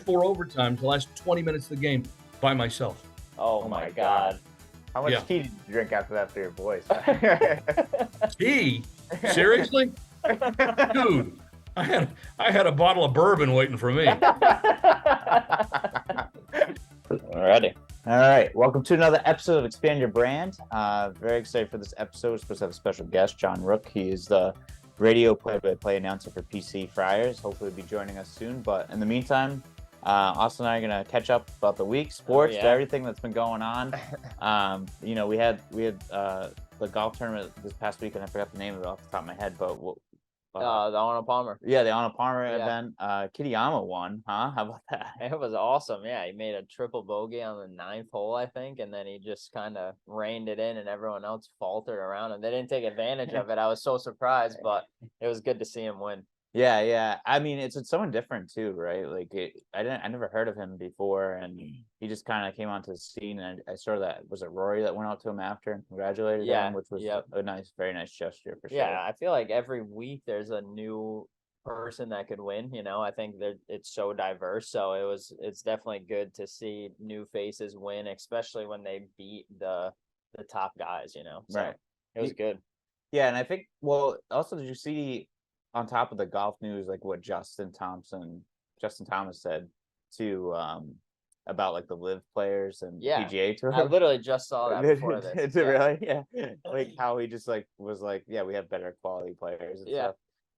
4 overtimes, the last 20 minutes of the game by myself. Oh my God. How much Yeah. tea did you drink after that for your boys? Tea? Seriously? Dude, I had a bottle of bourbon waiting for me. Alrighty. All right. Welcome to another episode of Expand Your Brand. Very excited for this episode. We're supposed to have a special guest, John Rooke. He is the radio play-by-play announcer for PC Friars. Hopefully he'll be joining us soon. But in the meantime, Austin and I are going to catch up about the week, sports, everything that's been going on. We had the golf tournament this past week, and I forgot the name of it off the top of my head, but The Arnold Palmer. Yeah, the Arnold Palmer event. Kitayama won, huh? How about that? It was awesome. Yeah, he made a triple bogey on the 9th hole, I think, and then he just kind of reined it in, and everyone else faltered around him. They didn't take advantage of it. I was so surprised, but it was good to see him win. Yeah. I mean, it's someone different too, right? Like I never heard of him before, and he just kind of came onto the scene, and I saw that was it Rory that went out to him after and congratulated him, which was a very nice gesture for sure. Yeah, I feel like every week there's a new person that could win. I think that it's so diverse, so it's definitely good to see new faces win, especially when they beat the top guys. So right. It was good. Yeah, and I think also did you see on top of the golf news, like what Justin Thomas said to about like the live players and PGA Tour. I literally just saw that before this. Is it really? Yeah. Like how he just was like, yeah, we have better quality players and stuff.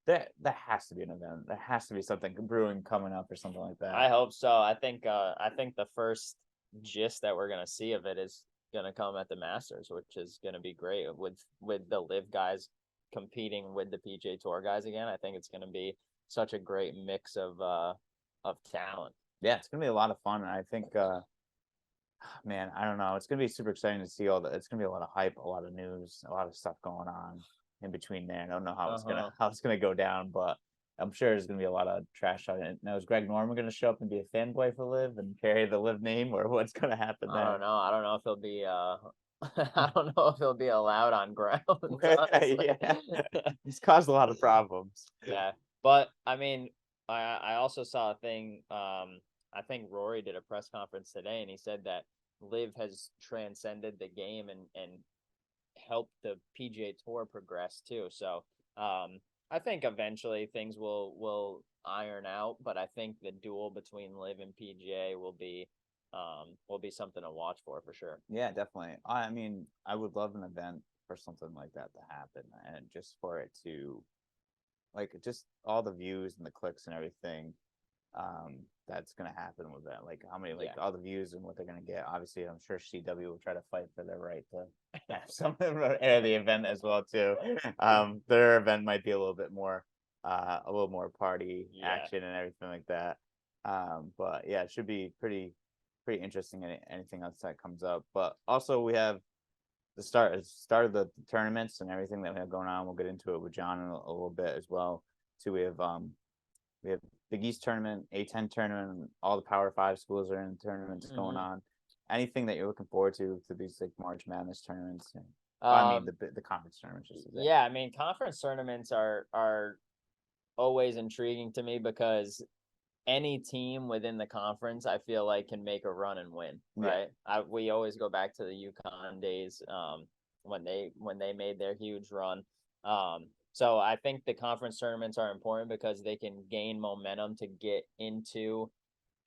That has to be an event. There has to be something brewing coming up or something like that. I hope so. I think the first gist that we're gonna see of it is gonna come at the Masters, which is gonna be great with the live guys competing with the PGA Tour guys again. I think it's going to be such a great mix of talent. Yeah, it's going to be a lot of fun. And I think, man, I don't know. It's going to be super exciting to see all that. It's going to be a lot of hype, a lot of news, a lot of stuff going on in between there. I don't know how it's gonna go down, but I'm sure there's going to be a lot of trash on it. Now, is Greg Norman going to show up and be a fanboy for Liv and carry the Liv name, or what's going to happen there? I don't know if he'll be I don't know if he'll be allowed on ground. Yeah, he's caused a lot of problems. Yeah, but I mean, I also saw a thing. I think Rory did a press conference today, and he said that Liv has transcended the game and helped the PGA Tour progress too. So I think eventually things will iron out, but I think the duel between Liv and PGA will be something to watch for sure. Yeah, definitely. I mean, I would love an event for something like that to happen, and just for it to, like, just all the views and the clicks and everything that's going to happen with that. Like, how many, all the views and what they're going to get. Obviously, I'm sure CW will try to fight for their right to have something air the event as well too. Their event might be a little more party action and everything like that. But yeah, it should be pretty interesting. Anything else that comes up, but also we have the start of the tournaments and everything that we have going on. We'll get into it with John in a little bit as well too. We have Big East tournament, A10 tournament, all the Power 5 schools are in tournaments going on. Anything that you're looking forward to these like March Madness tournaments? I mean the conference tournaments. Yeah, I mean conference tournaments are always intriguing to me because any team within the conference, I feel like, can make a run and win, right? We always go back to the UConn days when they made their huge run. So I think the conference tournaments are important because they can gain momentum to get into,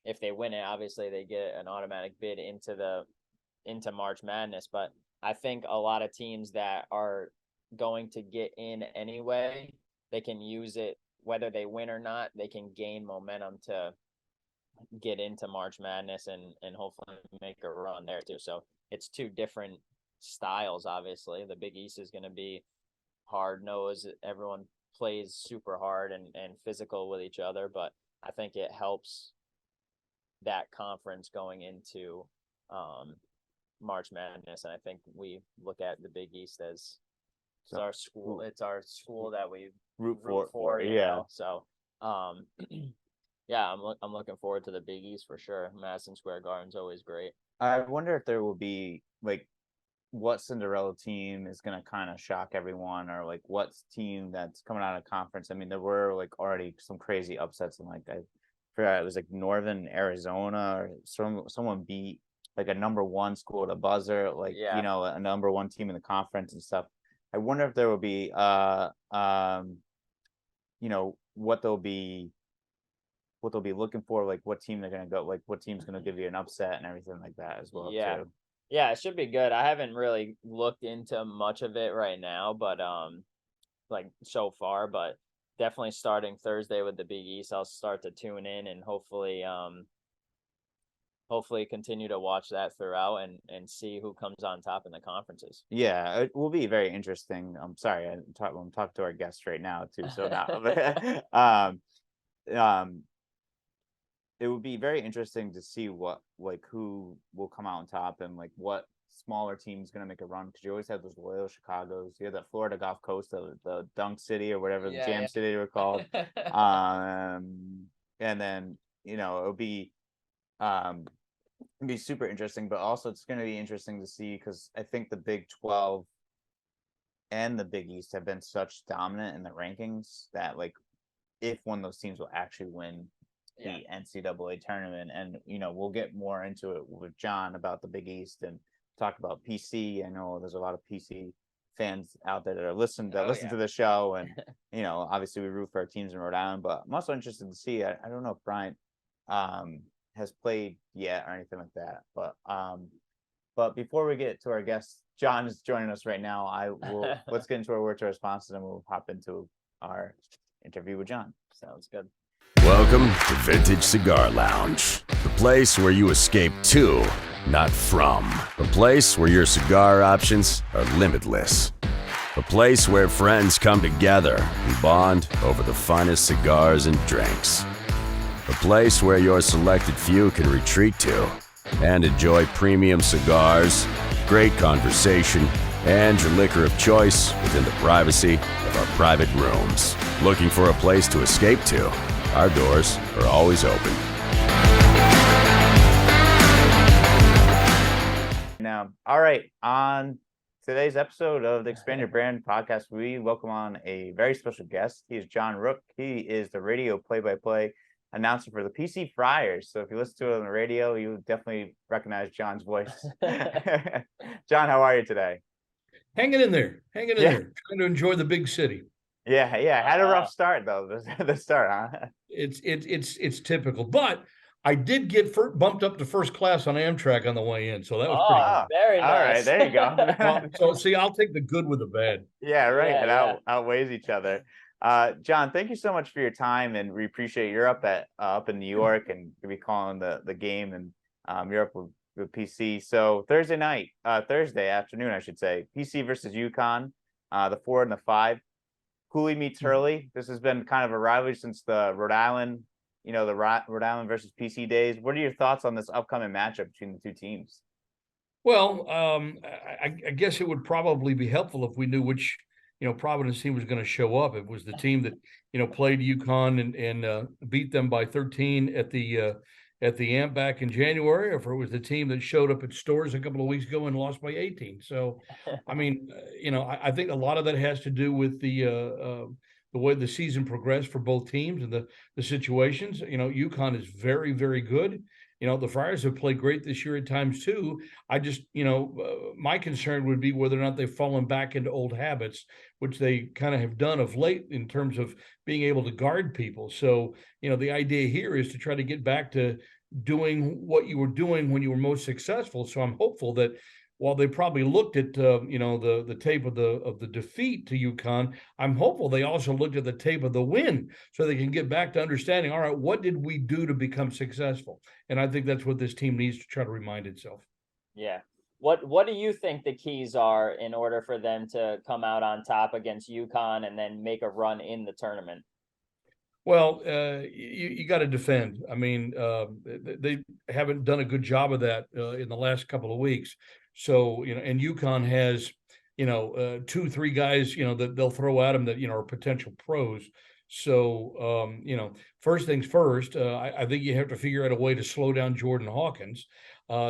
if they win it, obviously they get an automatic bid into March Madness. But I think a lot of teams that are going to get in anyway, they can use it. Whether they win or not, they can gain momentum to get into March Madness and hopefully make a run there too. So it's two different styles, obviously. The Big East is going to be hard-nosed. Everyone plays super hard and physical with each other, but I think it helps that conference going into March Madness. And I think we look at the Big East as our school. It's our school that we root for. So, yeah, I'm looking forward to the Big East for sure. Madison Square Garden's always great. I wonder if there will be like what Cinderella team is going to kind of shock everyone, or like what team that's coming out of conference. I mean, there were like already some crazy upsets, and like I forgot, it was like Northern Arizona or someone beat like a number one school at a buzzer, like you know, a number one team in the conference and stuff. I wonder if there will be you know, what they'll be looking for, like what team they're gonna go, like what team's gonna give you an upset and everything like that as well. Too. Yeah, it should be good. I haven't really looked into much of it right now, but like so far, but definitely starting Thursday with the Big East, I'll start to tune in and hopefully continue to watch that throughout and see who comes on top in the conferences. Yeah, it will be very interesting. I'm sorry, I'm talking to our guest right now too. So now, it would be very interesting to see who will come out on top and like what smaller team's going to make a run, because you always have those Loyola Chicagos. You have that Florida Gulf Coast, the Dunk City or whatever, the Jam City they were called. And then, you know, it'll be super interesting, but also it's going to be interesting to see, because I think the Big 12 and the Big East have been such dominant in the rankings that like if one of those teams will actually win the NCAA tournament. And you know, we'll get more into it with John about the Big East and talk about PC. I know there's a lot of PC fans out there that are listen to the show, and you know, obviously we root for our teams in Rhode Island, but I'm also interested to see, I don't know if Bryant has played yet or anything like that, but before we get to our guest, John is joining us right now. Let's get into our word to responses, and we'll hop into our interview with John. Sounds good. Welcome to Vintage Cigar Lounge, the place where you escape to, not from. The place where your cigar options are limitless. A place where friends come together and bond over the finest cigars and drinks. A place where your selected few can retreat to and enjoy premium cigars, great conversation, and your liquor of choice within the privacy of our private rooms. Looking for a place to escape to? Our doors are always open. Now, all right, on today's episode of the Expand Your Brand podcast, we welcome on a very special guest. He is John Rooke. He is the radio play-by-play announcer for the PC Friars. So if you listen to it on the radio, you definitely recognize John's voice. John, how are you today? Hanging in there. Trying to enjoy the big city. Yeah. Had a rough start though. The start, huh? It's typical, but I did get bumped up to first class on Amtrak on the way in, so that was pretty good. Very nice. All right, there you go. Well, so see, I'll take the good with the bad. Yeah, right. It outweighs each other. John, thank you so much for your time, and we appreciate you're up in New York, and you'll be calling the game, and you're up with PC. So Thursday afternoon, I should say, PC versus UConn, the 4 and the 5. Cooley meets Hurley. This has been kind of a rivalry since the Rhode Island, the Rhode Island versus PC days. What are your thoughts on this upcoming matchup between the two teams? Well, I guess it would probably be helpful if we knew which, Providence team was going to show up. It was the team that, played UConn and beat them by 13 at the AMP back in January, or if it was the team that showed up at Stores a couple of weeks ago and lost by 18. So, I mean, I think a lot of that has to do with the way the season progressed for both teams and the situations. UConn is very, very good. The Friars have played great this year at times too. I just, my concern would be whether or not they've fallen back into old habits, which they kind of have done of late in terms of being able to guard people. So, the idea here is to try to get back to doing what you were doing when you were most successful. So I'm hopeful that while they probably looked at, the tape of the defeat to UConn, I'm hopeful they also looked at the tape of the win so they can get back to understanding, all right, what did we do to become successful? And I think that's what this team needs to try to remind itself. Yeah. What do you think the keys are in order for them to come out on top against UConn and then make a run in the tournament? Well, you got to defend. I mean, they haven't done a good job of that in the last couple of weeks. So, and UConn has, 2-3 guys, that they'll throw at them that, are potential pros. So, first things first, I think you have to figure out a way to slow down Jordan Hawkins.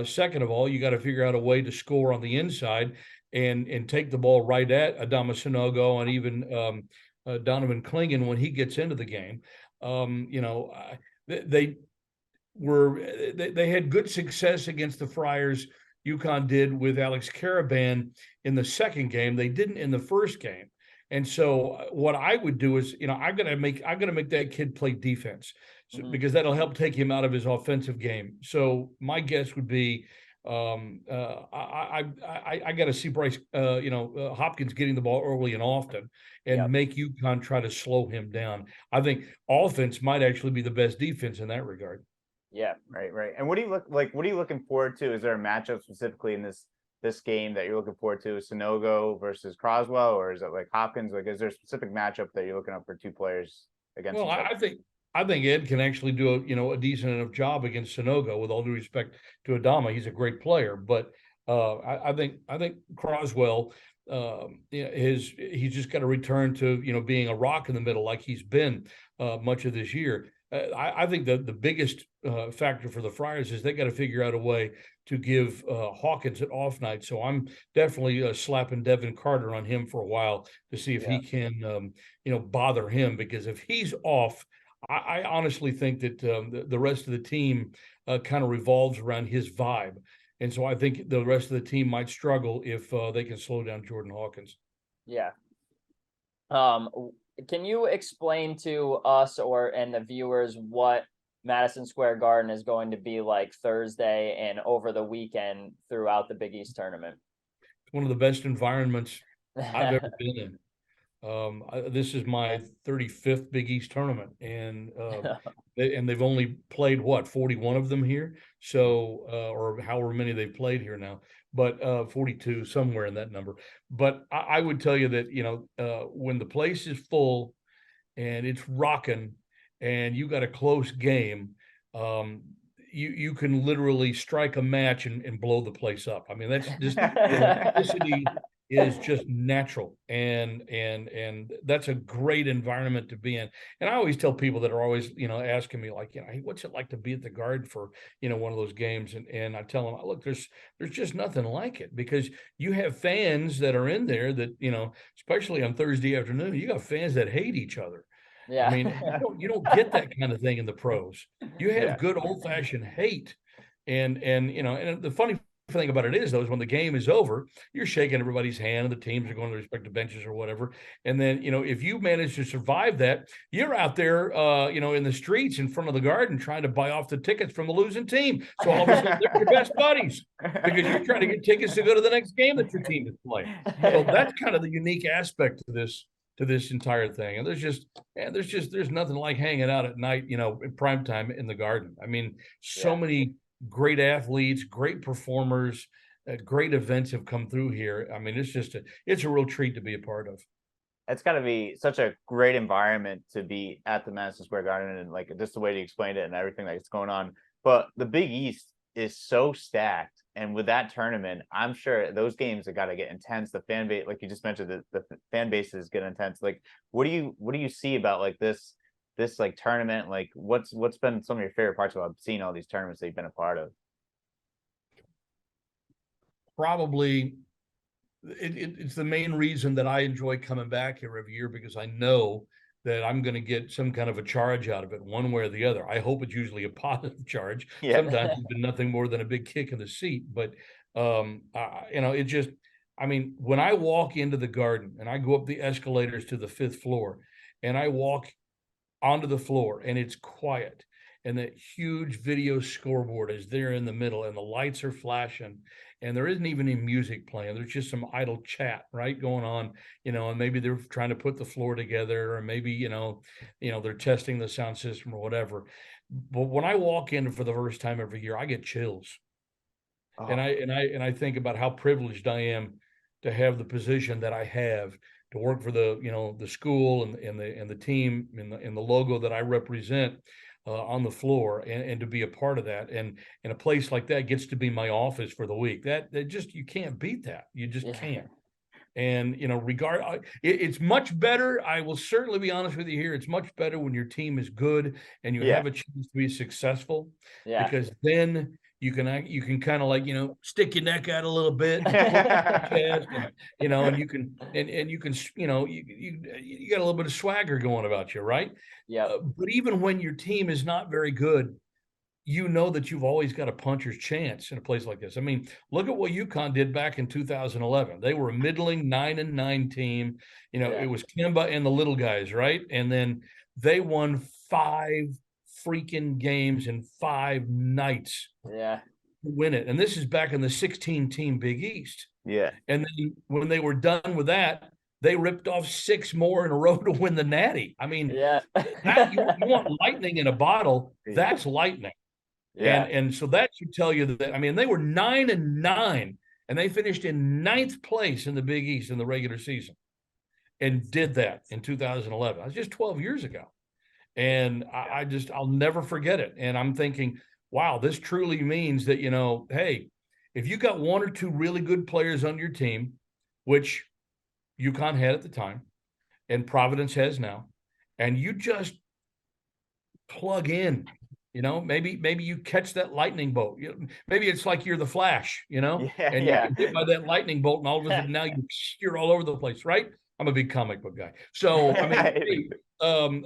Second of all, you got to figure out a way to score on the inside and take the ball right at Adama Sanogo and even Donovan Clingan when he gets into the game. they had good success against the Friars. UConn did with Alex Caravan in the second game. They didn't in the first game. And so what I would do is, I'm gonna make that kid play defense, because that'll help take him out of his offensive game. So my guess would be, I got to see Bryce, Hopkins getting the ball early and often, and make UConn try to slow him down. I think offense might actually be the best defense in that regard. Yeah, right. And what do you what are you looking forward to? Is there a matchup specifically in this game that you're looking forward to? Sonogo versus Croswell, or is it like Hopkins? Like, is there a specific matchup that you're looking up for two players against? Well, I think Ed can actually do a decent enough job against Sonogo. With all due respect to Adama, he's a great player, but I think Croswell, he's just got to return to being a rock in the middle like he's been much of this year. I think that the biggest factor for the Friars is they got to figure out a way to give Hawkins an off night. So I'm definitely slapping Devin Carter on him for a while to see if he can, bother him, because if he's off, I honestly think that the rest of the team kind of revolves around his vibe. And so I think the rest of the team might struggle if they can slow down Jordan Hawkins. Yeah. Can you explain to us and the viewers what Madison Square Garden is going to be like Thursday and over the weekend throughout the Big East tournament? It's one of the best environments I've ever been in. This is my 35th Big East tournament, and they've only played 41 of them here, so or however many they've played here now, but 42, somewhere in that number. But I would tell you that when the place is full and it's rocking and you got a close game, you can literally strike a match and blow the place up. I mean, that's just electricity is just natural, and that's a great environment to be in. And I always tell people that are always asking me like, hey, what's it like to be at the Garden for one of those games? And I tell them, look, there's just nothing like it, because you have fans that are in there that especially on Thursday afternoon, you got fans that hate each other. Yeah. I mean, you don't get that kind of thing in the pros. You have good old-fashioned hate, and the funny thing about it is, though, is when the game is over, you're shaking everybody's hand and the teams are going to their respective benches or whatever. And then, if you manage to survive that, you're out there, in the streets in front of the Garden trying to buy off the tickets from the losing team. So all of a sudden they're your best buddies, because you're trying to get tickets to go to the next game that your team is playing. So that's kind of the unique aspect to this entire thing. And there's nothing like hanging out at night, in prime time in the Garden. I mean, so many great athletes, great performers, great events have come through here. I mean, it's a real treat to be a part of. It's got to be such a great environment to be at the Madison Square Garden, and like just the way you explained it and everything that's going on. But the Big East is so stacked, and with that tournament, I'm sure those games have got to get intense. The fan base, like you just mentioned, the fan bases get intense. Like, what do you see about like this like tournament? Like, what's been some of your favorite parts about seeing all these tournaments that you've been a part of? Probably it's the main reason that I enjoy coming back here every year, because I know that I'm going to get some kind of a charge out of it, one way or the other. I hope it's usually a positive charge. Yeah. Sometimes it's been nothing more than a big kick in the seat. But, it just, I mean, when I walk into the Garden and I go up the escalators to the 5th floor and I walk onto the floor and it's quiet, and that huge video scoreboard is there in the middle and the lights are flashing, and there isn't even any music playing. There's just some idle chat, right, going on, and maybe they're trying to put the floor together, or maybe, they're testing the sound system or whatever. But when I walk in for the first time every year, I get chills. Oh. And I think about how privileged I am to have the position that I have, to work for the school and the team and the logo that I represent on the floor, and to be a part of that, and a place like that gets to be my office for the week. That just, you can't beat that. You just can't. And it's much better. I will certainly be honest with you here. It's much better when your team is good and you have a chance to be successful, because then you can kind of like, stick your neck out a little bit, chest, and you can, you can, you got a little bit of swagger going about you, right? Yeah. But even when your team is not very good, that you've always got a puncher's chance in a place like this. I mean, look at what UConn did back in 2011. They were a middling 9-9 team. It was Kemba and the little guys, right? And then they won 5 freaking games in 5 nights. Yeah. To win it. And this is back in the 16-team Big East. Yeah. And then when they were done with that, they ripped off 6 more in a row to win the Natty. I mean, you want lightning in a bottle. That's lightning. Yeah. And so that should tell you that, I mean, they were 9-9 and they finished in 9th place in the Big East in the regular season and did that in 2011. That was just 12 years ago. And I'll never forget it. And I'm thinking, wow, this truly means that, hey, if you got 1 or 2 really good players on your team, which UConn had at the time and Providence has now, and you just plug in, maybe you catch that lightning bolt. Maybe it's like you're the Flash, and you get hit by that lightning bolt, and all of a sudden now you're all over the place, right? I'm a big comic book guy, so I mean,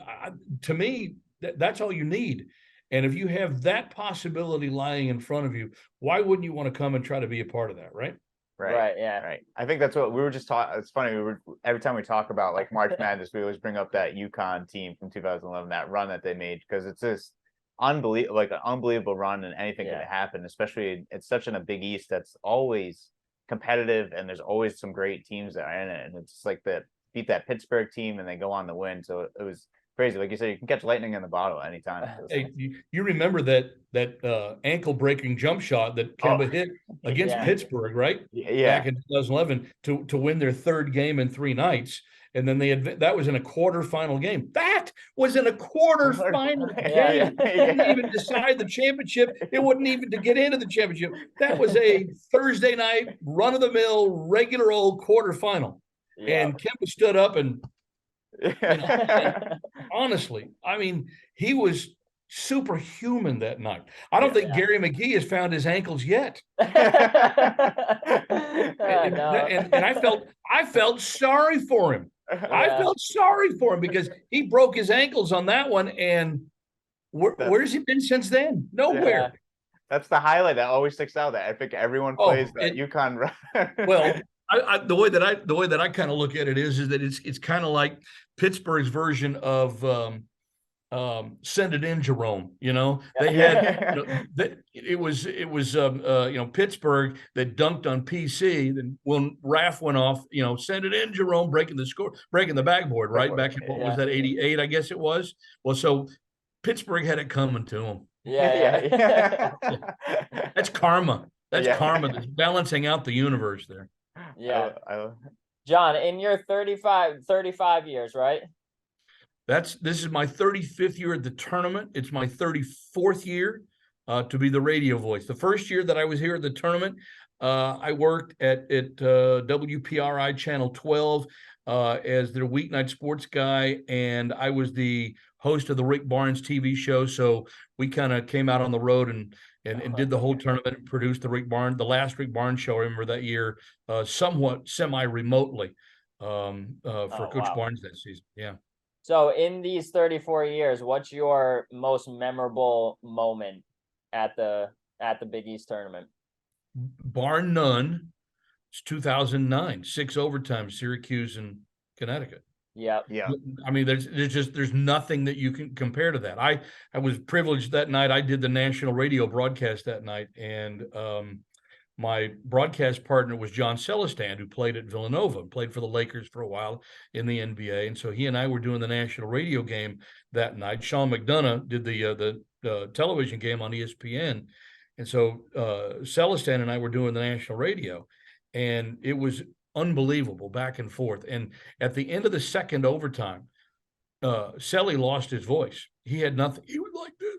to me, that's all you need. And if you have that possibility lying in front of you, why wouldn't you want to come and try to be a part of that, right? Right. Yeah. Right. I think that's what we were just talking. It's funny. Every time we talk about like March Madness, we always bring up that UConn team from 2011, that run that they made, because it's this unbelievable run, and anything could happen. Especially it's such in a Big East that's always competitive, and there's always some great teams that are in it. And it's just like beat that Pittsburgh team, and they go on to win. So it was crazy. Like you said, you can catch lightning in the bottle anytime. Hey, you remember that ankle breaking jump shot that Kemba hit against Pittsburgh, right? Yeah. Back in 2011 to win their 3rd game in 3 nights. And then that was in a quarterfinal game. That was in a quarterfinal game. It didn't even decide the championship. It wasn't even to get into the championship. That was a Thursday night, run-of-the-mill, regular old quarterfinal. Yeah. And Kemba stood up and honestly, I mean, he was superhuman that night. I don't think Gary McGee has found his ankles yet. And I felt sorry for him. I felt sorry for him because he broke his ankles on that one. And where's he been since then? Nowhere. Yeah. That's the highlight that always sticks out. That I think everyone plays that UConn. Well, the way that I kind of look at it is that it's kind of like Pittsburgh's version of Send It In, Jerome. They had it was Pittsburgh that dunked on PC. Then when Raff went off, Send It In, Jerome, breaking the backboard, right? Back in what was that, 88, I guess it was. Well, so Pittsburgh had it coming to them. Yeah. That's karma. That's karma that's balancing out the universe there. Yeah. John, in your 35 years, right? This is my 35th year at the tournament. It's my 34th year to be the radio voice. The first year that I was here at the tournament, I worked at WPRI Channel 12 as their weeknight sports guy, and I was the host of the Rick Barnes TV show. So we kind of came out on the road and did the whole tournament and produced the last Rick Barnes show. I remember that year, somewhat semi-remotely for Coach Barnes that season. Yeah. So in these 34 years, what's your most memorable moment at the Big East tournament? Bar none, it's 2009, 6 overtime, Syracuse and Connecticut. Yeah. I mean, there's nothing that you can compare to that. I was privileged that night. I did the national radio broadcast that night, and my broadcast partner was John Celestin, who played at Villanova, played for the Lakers for a while in the NBA. And so he and I were doing the national radio game that night. Sean McDonough did the television game on ESPN. And so Celestin and I were doing the national radio, and it was unbelievable back and forth. And at the end of the second overtime, Selly lost his voice. He had nothing. He was like this.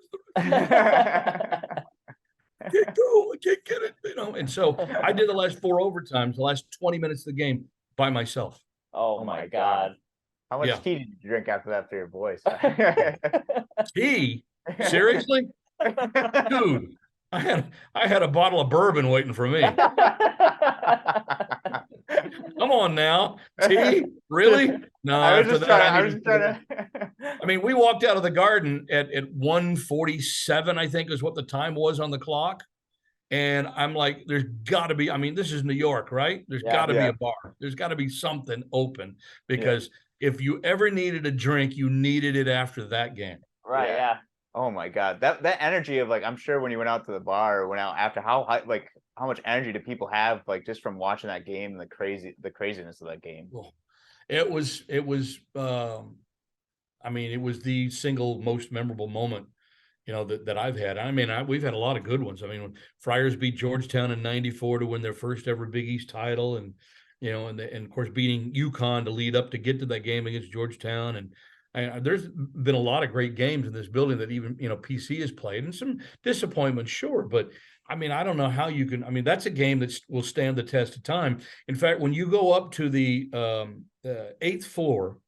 I can't go. I can't get it. And so I did the last 4 overtimes, the last 20 minutes of the game by myself. Oh my God. How much tea did you drink after that for your voice? Tea? Seriously? Dude, I had a bottle of bourbon waiting for me. Come on now, tea? Really? No, I was after just that, trying. I I was needed just to. trying to. I mean, we walked out of the garden at 1:47, I think is what the time was on the clock. And I'm like, there's got to be, I mean, this is New York, right? There's Yeah. got to be Yeah. a bar. There's got to be something open Yeah. because if you ever needed a drink, you needed it after that game. Right. Yeah. Yeah. Oh my God, that energy of like, I'm sure when you went out to the bar or went out after, how high, like how much energy do people have like just from watching that game and the craziness of that game? Well, it was, I mean, it was the single most memorable moment, that I've had. I mean, we've had a lot of good ones. I mean, when Friars beat Georgetown in '94 to win their first ever Big East title, and and of course beating UConn to lead up to get to that game against Georgetown, and there's been a lot of great games in this building that even PC has played, and some disappointments, sure, but I mean, I don't know how you can. I mean, that's a game that will stand the test of time. In fact, when you go up to the 8th floor.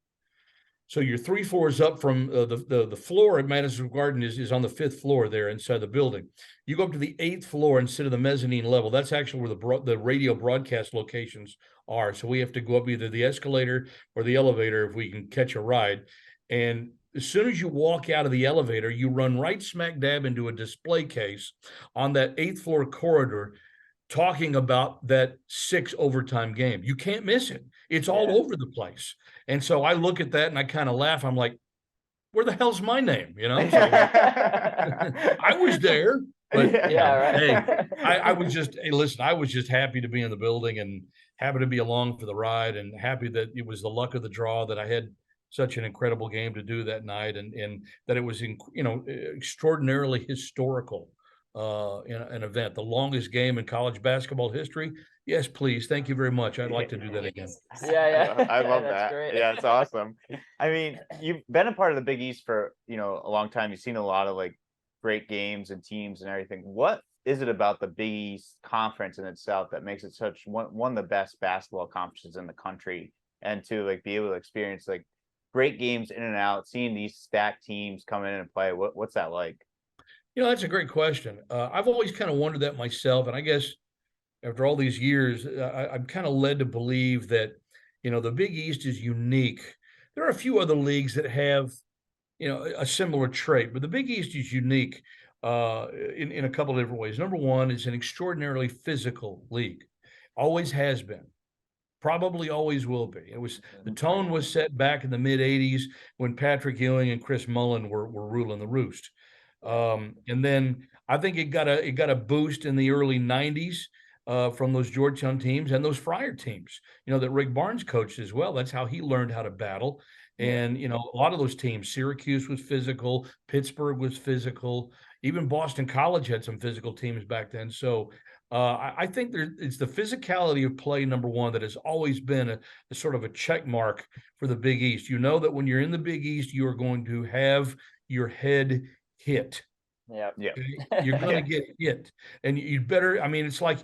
So you're 3 floors up from the floor at Madison Square Garden is on the 5th floor there inside the building. You go up to the 8th floor instead of the mezzanine level. That's actually where the radio broadcast locations are. So we have to go up either the escalator or the elevator if we can catch a ride. And as soon as you walk out of the elevator, you run right smack dab into a display case on that 8th floor corridor talking about that 6 overtime game. You can't miss it. It's all over the place. And so I look at that and I kind of laugh. I'm like, where the hell's my name? So, I was there, but hey, I was just, hey, listen, I was just happy to be in the building and happy to be along for the ride and happy that it was the luck of the draw that I had such an incredible game to do that night and that it was, extraordinarily historical. An event, the longest game in college basketball history. Yes, please. Thank you very much. I'd like to do that again. Yeah. I love That's that. great. Yeah, it's awesome. I mean, you've been a part of the Big East for, a long time. You've seen a lot of like great games and teams and everything. What is it about the Big East conference in itself that makes it such one of the best basketball conferences in the country, and to like be able to experience like great games in and out, seeing these stacked teams come in and play? What's that like? That's a great question. I've always kind of wondered that myself. And I guess after all these years, I'm kind of led to believe that, the Big East is unique. There are a few other leagues that have, a similar trait, but the Big East is unique in a couple of different ways. Number one, it's an extraordinarily physical league. Always has been. Probably always will be. The tone was set back in the mid '80s when Patrick Ewing and Chris Mullin were ruling the roost. And then I think it got a boost in the early '90s from those Georgetown teams and those Friar teams, that Rick Barnes coached as well. That's how he learned how to battle. And, a lot of those teams, Syracuse was physical, Pittsburgh was physical, even Boston College had some physical teams back then. So I think it's the physicality of play, number one, that has always been a sort of a check mark for the Big East. You know that when you're in the Big East, you are going to have your head hit. Yeah. You're going to get hit. And you'd better, I mean, it's like,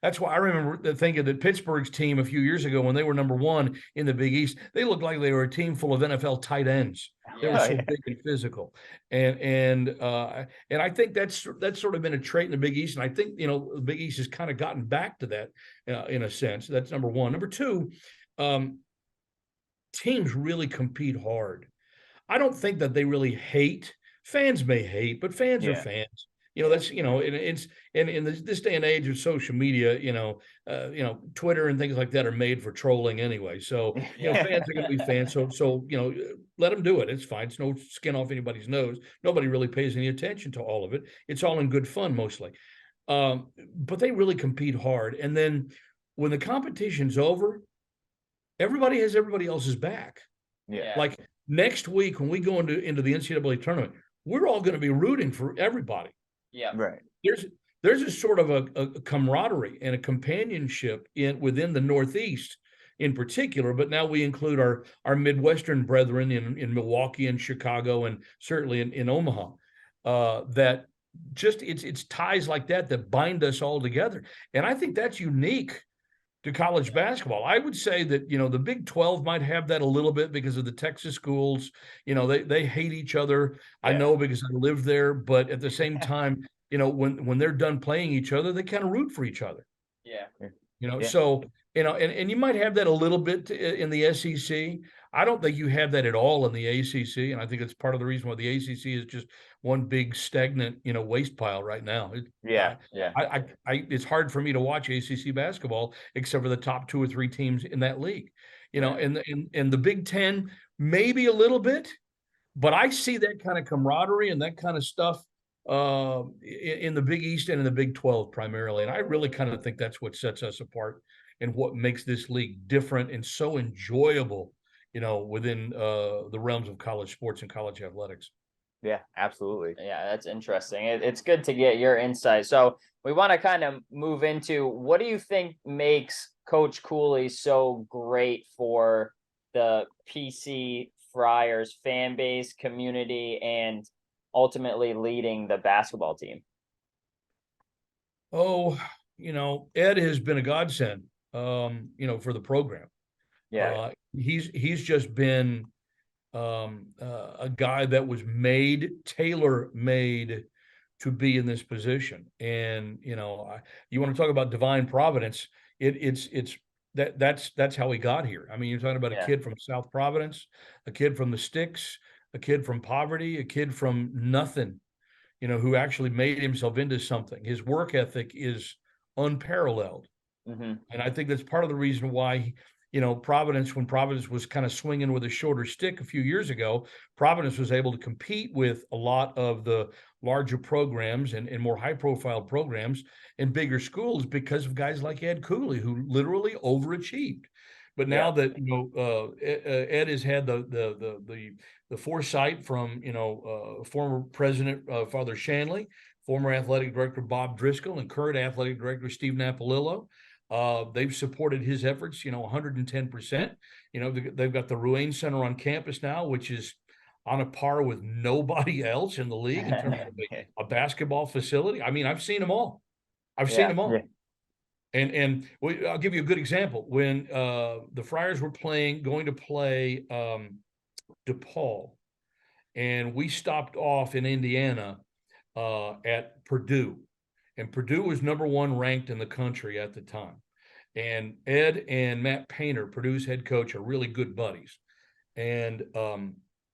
that's why I remember thinking that Pittsburgh's team a few years ago when they were number one in the Big East, they looked like they were a team full of NFL tight ends. They were so big and physical. And I think that's sort of been a trait in the Big East. And I think, the Big East has kind of gotten back to that in a sense. That's number one. Number two, teams really compete hard. I don't think that they really hate. Fans may hate, but fans are fans. That's it's and in this day and age of social media, Twitter and things like that are made for trolling anyway. So fans are going to be fans. So let them do it. It's fine. It's no skin off anybody's nose. Nobody really pays any attention to all of it. It's all in good fun mostly. But they really compete hard. And then when the competition's over, everybody has everybody else's back. Yeah. Like next week when we go into the NCAA tournament, we're all going to be rooting for everybody. Yeah. Right. There's a sort of a camaraderie and a companionship within the Northeast in particular, but now we include our Midwestern brethren in Milwaukee and Chicago and certainly in Omaha, that just it's ties like that bind us all together. And I think that's unique to college basketball. I would say that, the Big 12 might have that a little bit because of the Texas schools. They hate each other. I know because I lived there, but at the same time, when they're done playing each other, they kind of root for each other. Yeah. Yeah. So, and you might have that a little bit in the SEC. I don't think you have that at all in the ACC. And I think it's part of the reason why the ACC is just one big stagnant, waste pile right now. Yeah. It's hard for me to watch ACC basketball except for the top 2 or 3 teams in that league, and the Big Ten, maybe a little bit, but I see that kind of camaraderie and that kind of stuff in the Big East and in the Big 12 primarily. And I really kind of think that's what sets us apart and what makes this league different and so enjoyable, within the realms of college sports and college athletics. Yeah, absolutely. Yeah, that's interesting. It's good to get your insight. So we want to kind of move into, what do you think makes Coach Cooley so great for the PC Friars fan base, community, and ultimately leading the basketball team? Oh, Ed has been a godsend, for the program. Yeah. He's just been a guy that was tailor-made to be in this position. And, you want to talk about divine providence. That's how he got here. I mean, you're talking about a kid from South Providence, a kid from the sticks, a kid from poverty, a kid from nothing, who actually made himself into something. His work ethic is unparalleled. Mm-hmm. And I think that's part of the reason why, Providence, when Providence was kind of swinging with a shorter stick a few years ago, Providence was able to compete with a lot of the larger programs and more high-profile programs in bigger schools because of guys like Ed Cooley, who literally overachieved. But now that Ed has had the foresight from former President Father Shanley, former athletic director Bob Driscoll, and current athletic director Steve Napolillo. They've supported his efforts, 110%. They've got the Ruane Center on campus now, which is on a par with nobody else in the league in terms of a basketball facility. I mean, I've seen them all. Seen them all. Yeah. And I'll give you a good example. When the Friars were going to play DePaul, and we stopped off in Indiana at Purdue. And Purdue was #1 ranked in the country at the time. And Ed and Matt Painter, Purdue's head coach, are really good buddies. And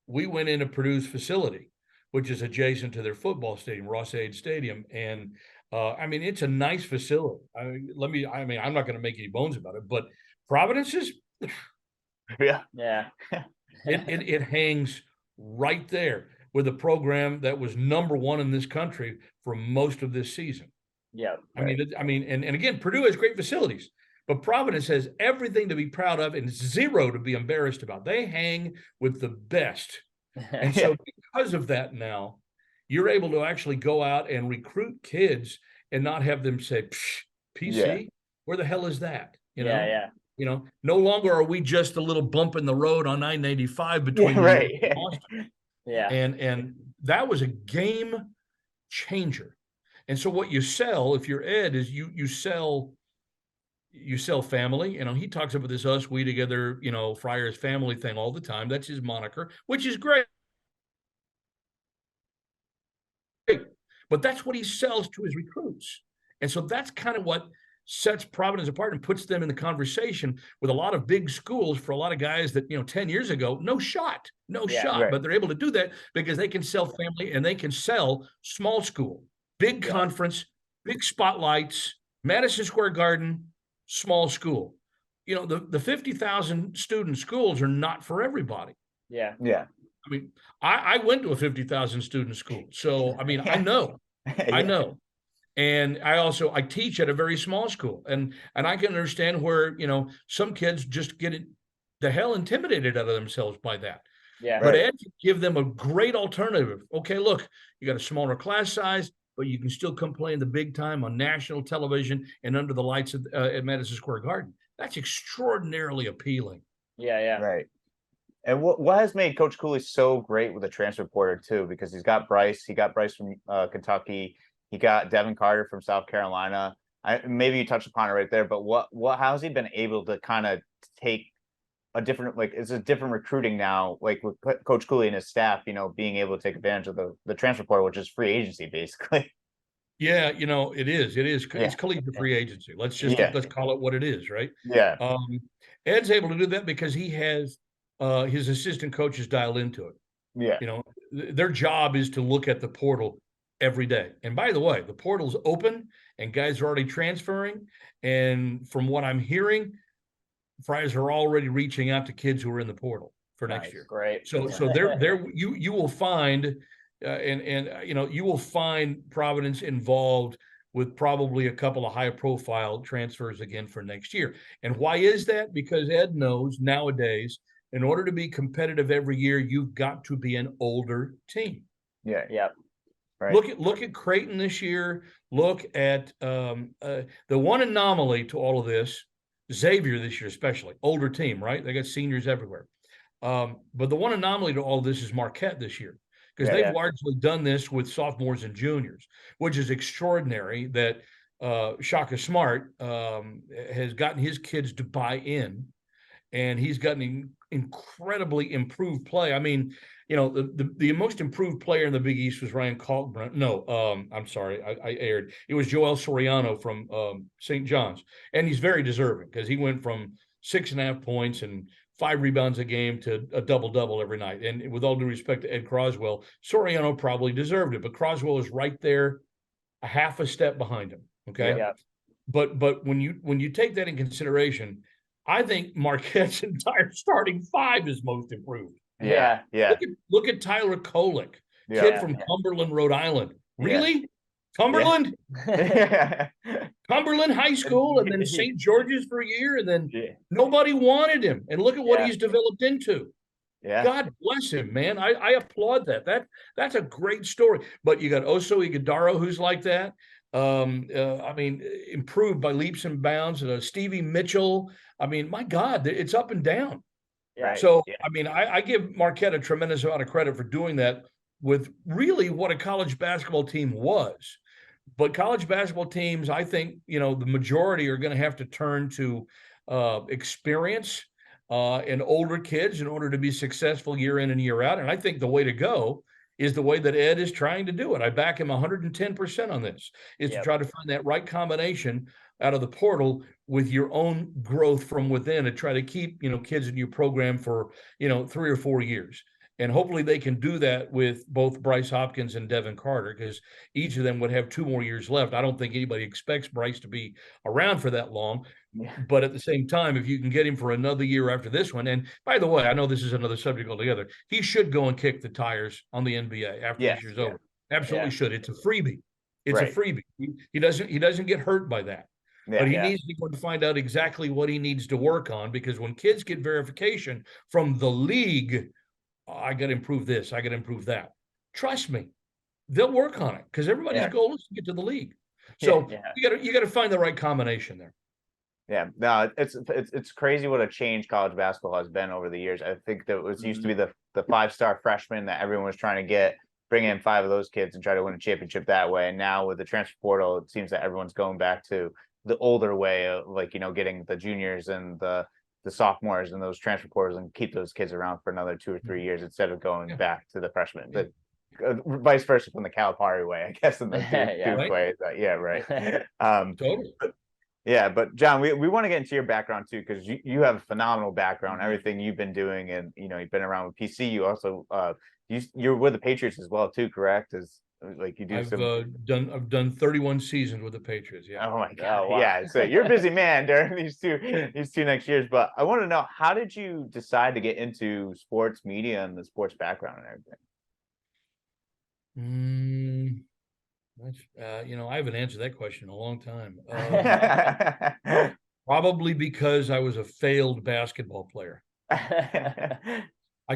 we went into Purdue's facility, which is adjacent to their football stadium, Ross-Ade Stadium. And it's a nice facility. I'm not going to make any bones about it, but Providence is, it hangs right there with a program that was #1 in this country for most of this season. Yeah. And again, Purdue has great facilities, but Providence has everything to be proud of and 0 to be embarrassed about. They hang with the best. And so because of that now, you're able to actually go out and recruit kids and not have them say, PC, where the hell is that? No longer are we just a little bump in the road on 995 between New York and Boston. Yeah. And that was a game changer. And so what you sell, if you're Ed, is you sell family. He talks about this us, we together, Friars family thing all the time. That's his moniker, which is great. But that's what he sells to his recruits. And so that's kind of what sets Providence apart and puts them in the conversation with a lot of big schools for a lot of guys that, 10 years ago, no shot. Right. But they're able to do that because they can sell family and they can sell small school, big conference, big spotlights, Madison Square Garden, small school. The 50,000 student schools are not for everybody. Yeah. I went to a 50,000 student school. So, I know. I know. And I teach at a very small school, and I can understand where, some kids just get the hell intimidated out of themselves by that. Yeah. But Ed can give them a great alternative. Okay, look, you got a smaller class size, but you can still come play in the big time on national television and under the lights at Madison Square Garden. That's extraordinarily appealing. Yeah. Right. And what has made Coach Cooley so great with the transfer portal too? Because he got Bryce from Kentucky. He got Devin Carter from South Carolina. Maybe you touched upon it right there, but how has he been able to kind of take a different, it's a different recruiting now, with Coach Cooley and his staff, being able to take advantage of the transfer portal, which is free agency basically. Yeah, it is. It's Yeah. collegiate free agency. Let's call it what it is, right? Yeah. Ed's able to do that because he has his assistant coaches dialed into it. Yeah. Their job is to look at the portal every day. And by the way, the portal's open and guys are already transferring. And from what I'm hearing, Friars are already reaching out to kids who are in the portal for next Nice. year. Great. So you will find you will find Providence involved with probably a couple of high profile transfers again for next year. And why is that? Because Ed knows nowadays, in order to be competitive every year, you've got to be an older team. Yeah. Yep. Right. Look at Creighton this year. Look at the one anomaly to all of this, Xavier this year, especially older team, right? They got seniors everywhere. But the one anomaly to all of this is Marquette this year, because they've largely done this with sophomores and juniors, which is extraordinary that Shaka Smart has gotten his kids to buy in, and he's gotten incredibly improved play. I mean, the most improved player in the Big East was Ryan Kalkbrenner. No, I'm sorry, I erred. It was Joel Soriano from St. John's, and he's very deserving because he went from 6.5 points and 5 rebounds a game to a double-double every night. And with all due respect to Ed Croswell, Soriano probably deserved it, but Croswell is right there, a half a step behind him. Okay. Yeah. But when you take that in consideration, I think Marquette's entire starting 5 is most improved. Yeah. Yeah. Look at Tyler Kolick, kid from Cumberland, Rhode Island. Really? Cumberland? Yeah. Cumberland High School, and then St. George's for a year, and then nobody wanted him. And look at what he's developed into. Yeah. God bless him, man. I applaud that. That's a great story. But you got Oso Ighodaro, who's like that. I mean, improved by leaps and bounds. Stevie Mitchell. I mean, my God, it's up and down. Yeah. So, I mean, I give Marquette a tremendous amount of credit for doing that with really what a college basketball team was. But college basketball teams, I think, the majority are going to have to turn to experience and older kids in order to be successful year in and year out. And I think the way to go is the way that Ed is trying to do it. I back him 110% on this, is to try to find that right combination out of the portal with your own growth from within, and try to keep, kids in your program for, 3 or 4 years. And hopefully they can do that with both Bryce Hopkins and Devin Carter, because each of them would have 2 more years left. I don't think anybody expects Bryce to be around for that long. Yeah. But at the same time, if you can get him for another year after this one, and by the way, I know this is another subject altogether, he should go and kick the tires on the NBA after this year's over. Absolutely should. It's a freebie. It's a freebie. He doesn't get hurt by that. But he needs to go and find out exactly what he needs to work on, because when kids get verification from the league, I got to improve this, I got to improve that. Trust me, they'll work on it, because everybody's goal is to get to the league. So you got to find the right combination there. Yeah, no, it's crazy what a change college basketball has been over the years. I think that it was used to be the 5-star freshman that everyone was trying to get, bring in 5 of those kids and try to win a championship that way. And now with the transfer portal, it seems that everyone's going back to the older way of, like, getting the juniors and the sophomores and those transfer portals and keep those kids around for another 2 or 3 years instead of going back to the freshmen. But vice versa from the Calipari way, I guess, in the Duke way. Yeah, right. Totally. Yeah, but John, we want to get into your background too, because you have a phenomenal background, everything you've been doing, and you've been around with PC. You also you're with the Patriots as well too, correct? Like you do I've done 31 seasons with the Patriots. Yeah. Oh my God. Wow. Yeah. So you're a busy man during these two next years. But I want to know, how did you decide to get into sports media and the sports background and everything? I haven't answered that question in a long time. Probably because I was a failed basketball player. I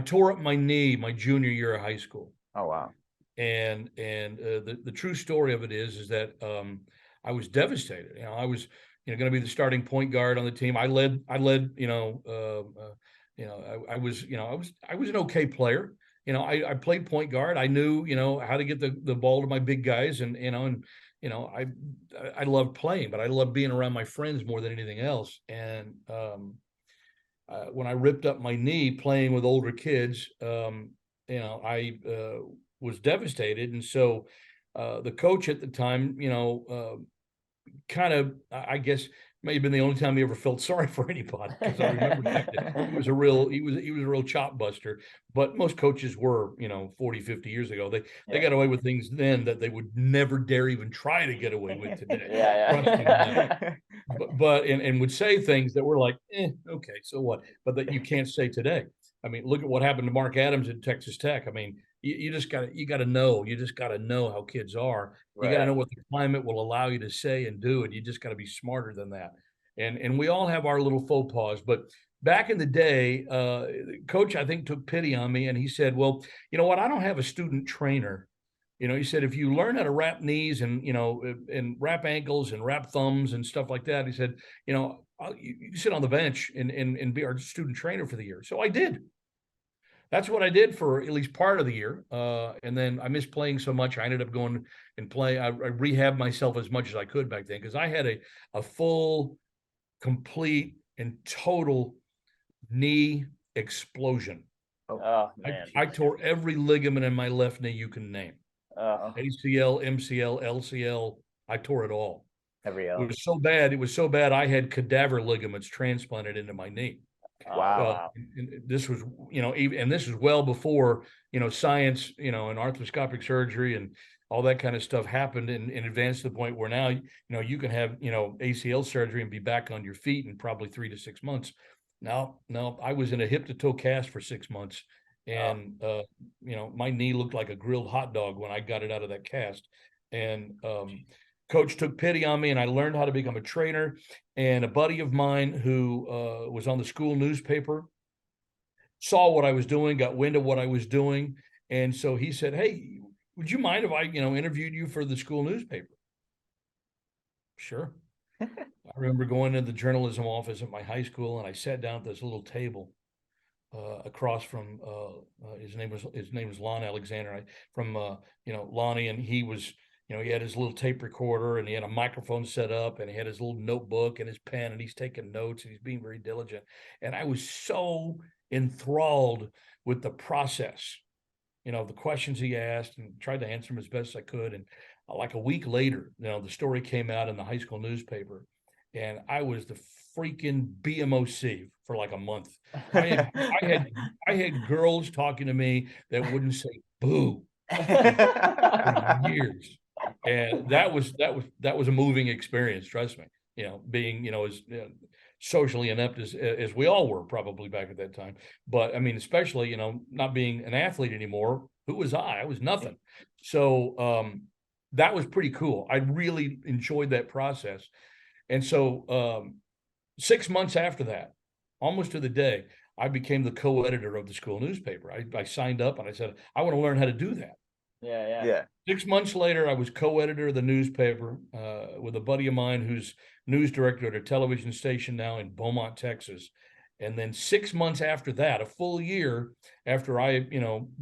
tore up my knee my junior year of high school. Oh wow. And the true story of it is that I was devastated. I was going to be the starting point guard on the team. I led. I was an okay player. I played point guard. I knew how to get the ball to my big guys, and I loved playing, but I loved being around my friends more than anything else. And when I ripped up my knee playing with older kids, I was devastated. And so the coach at the time, kind of, I guess, may have been the only time he ever felt sorry for anybody, because I remember back then, he was a real chop buster. But most coaches were, 40, 50 years ago. They got away with things then that they would never dare even try to get away with today. Trust me on that. But would say things that were like, okay, so what? But that you can't say today. I mean, look at what happened to Mark Adams at Texas Tech. I mean, you just got to know how kids are. You got to know what the climate will allow you to say and do, and you just got to be smarter than that. And we all have our little faux pas. But back in the day, Coach, I think, took pity on me, and he said, "Well, you know what? I don't have a student trainer." He said, if you learn how to wrap knees and, and wrap ankles and wrap thumbs and stuff like that, he said, you sit on the bench and be our student trainer for the year. So I did. That's what I did for at least part of the year. And then I missed playing so much. I ended up going and playing. I rehabbed myself as much as I could back then, because I had a full, complete, and total knee explosion. Oh man. I tore every ligament in my left knee you can name. ACL, MCL, LCL, I tore it all. It was so bad. I had cadaver ligaments transplanted into my knee. Wow. And this was, and this is well before, science, and arthroscopic surgery and all that kind of stuff happened and advanced to the point where now, you can have, ACL surgery and be back on your feet in probably 3 to 6 months. No, I was in a hip to toe cast for 6 months. And, my knee looked like a grilled hot dog when I got it out of that cast. And Coach took pity on me, and I learned how to become a trainer. And a buddy of mine who was on the school newspaper saw what I was doing, got wind of what I was doing. And so he said, "Hey, would you mind if I, interviewed you for the school newspaper?" Sure. I remember going to the journalism office at my high school, and I sat down at this little table across from his name was Lon Alexander, from Lonnie, and he was, he had his little tape recorder, and he had a microphone set up, and he had his little notebook and his pen, and he's taking notes, and he's being very diligent. And I was so enthralled with the process, the questions he asked, and tried to answer them as best I could. And like a week later, the story came out in the high school newspaper, and I was the freaking BMOC for like a month. I had girls talking to me that wouldn't say boo for years. And that was a moving experience, trust me, being, as socially inept as we all were probably back at that time. But I mean, especially, not being an athlete anymore, who was I? I was nothing. So that was pretty cool. I really enjoyed that process. And so 6 months after that, almost to the day, I became the co-editor of the school newspaper. I signed up and I said, I want to learn how to do that. Yeah. 6 months later, I was co-editor of the newspaper with a buddy of mine who's news director at a television station now in Beaumont, Texas. And then 6 months after that, a full year after I,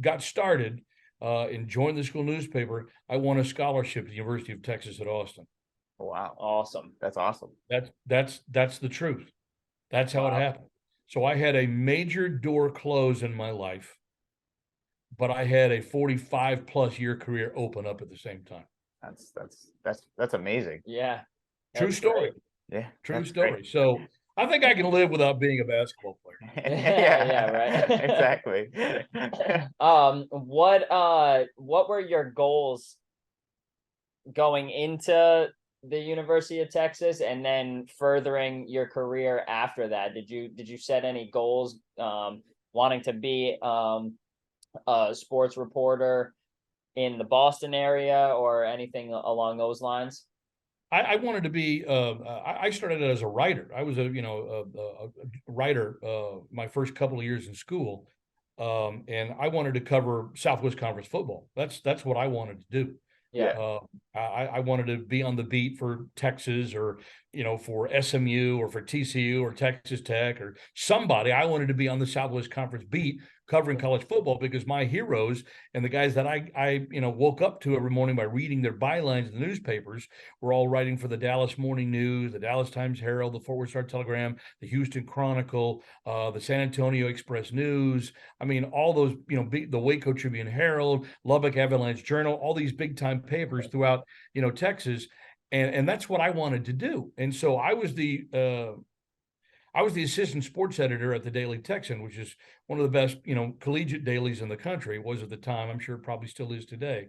got started and joined the school newspaper, I won a scholarship at the University of Texas at Austin. Wow. Awesome. That's awesome. That's the truth. That's how it happened. So I had a major door close in my life, but I had a 45+ year career open up at the same time. That's amazing. Yeah. True story. Great. Yeah. True story. Great. So I think I can live without being a basketball player. Yeah, right. Exactly. What were your goals going into the University of Texas and then furthering your career after that? Did you set any goals, wanting to be a sports reporter in the Boston area or anything along those lines? I wanted to be. I started as a writer. I was a writer my first couple of years in school, and I wanted to cover Southwest Conference football. That's what I wanted to do. Yeah. I wanted to be on the beat for Texas or for SMU or for TCU or Texas Tech or somebody. I wanted to be on the Southwest Conference beat covering college football because my heroes and the guys that I woke up to every morning by reading their bylines in the newspapers were all writing for the Dallas Morning News, the Dallas Times-Herald, the Fort Worth Star-Telegram, the Houston Chronicle, the San Antonio Express News. I mean, all those, the Waco Tribune-Herald, Lubbock Avalanche Journal, all these big-time papers throughout, Texas. And that's what I wanted to do. And so I was the assistant sports editor at the Daily Texan, which is one of the best, collegiate dailies in the country. It was at the time. I'm sure it probably still is today.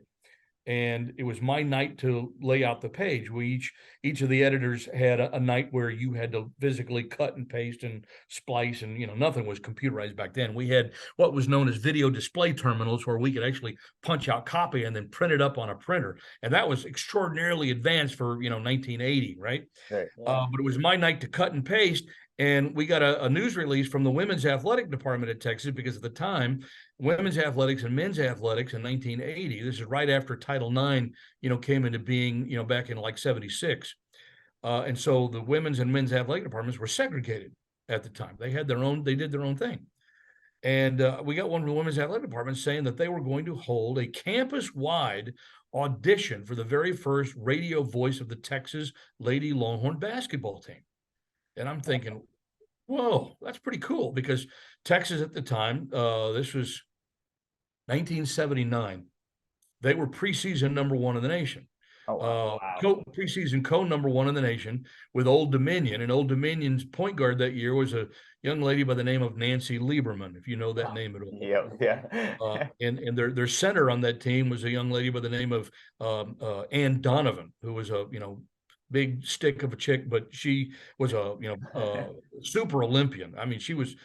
And it was my night to lay out the page. We each of the editors had a night where you had to physically cut and paste and splice, and nothing was computerized back then. We had what was known as video display terminals, where we could actually punch out copy and then print it up on a printer, and that was extraordinarily advanced for 1980, right? Right. Yeah. But it was my night to cut and paste. And we got a news release from the women's athletic department at Texas, because at the time, women's athletics and men's athletics in 1980, this is right after Title IX, came into being, back in like 76. And so the women's and men's athletic departments were segregated at the time. They did their own thing. And we got one of the women's athletic departments saying that they were going to hold a campus-wide audition for the very first radio voice of the Texas Lady Longhorn basketball team. And I'm thinking, whoa, that's pretty cool, because Texas at the time, this was 1979, they were preseason number one in the nation. Oh, wow. Preseason number one in the nation with Old Dominion. And Old Dominion's point guard that year was a young lady by the name of Nancy Lieberman, if you know that name at all. Yeah. And their center on that team was a young lady by the name of Ann Donovan, who was a big stick of a chick, but she was a super Olympian. I mean, she was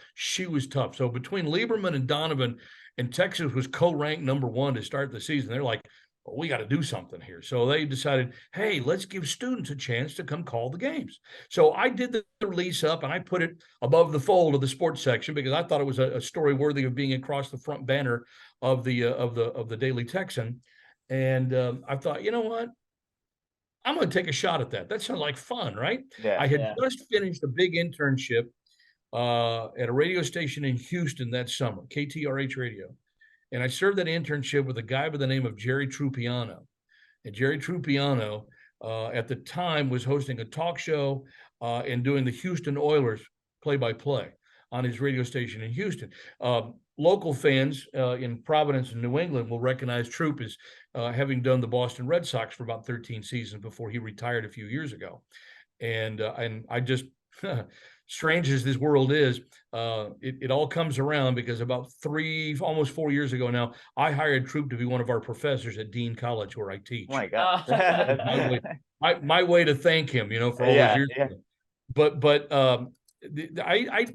tough. So between Lieberman and Donovan, and Texas was co-ranked number one to start the season, they're like, well, we got to do something here. So they decided, hey, let's give students a chance to come call the games. So I did the release up, and I put it above the fold of the sports section, because I thought it was a story worthy of being across the front banner of the Daily Texan. And I thought, you know what? I'm going to take a shot at that. That sounds like fun, right? Yeah. I had just finished a big internship at a radio station in Houston that summer, KTRH Radio. And I served that internship with a guy by the name of Jerry Trupiano. And Jerry Trupiano, at the time, was hosting a talk show and doing the Houston Oilers play-by-play on his radio station in Houston. Local fans in Providence and New England will recognize Troop as having done the Boston Red Sox for about 13 seasons before he retired a few years ago. And I just, strange as this world is, it all comes around, because about almost 4 years ago now, I hired Troop to be one of our professors at Dean College, where I teach. Oh my God. my way to thank him, for all those years. Yeah. But I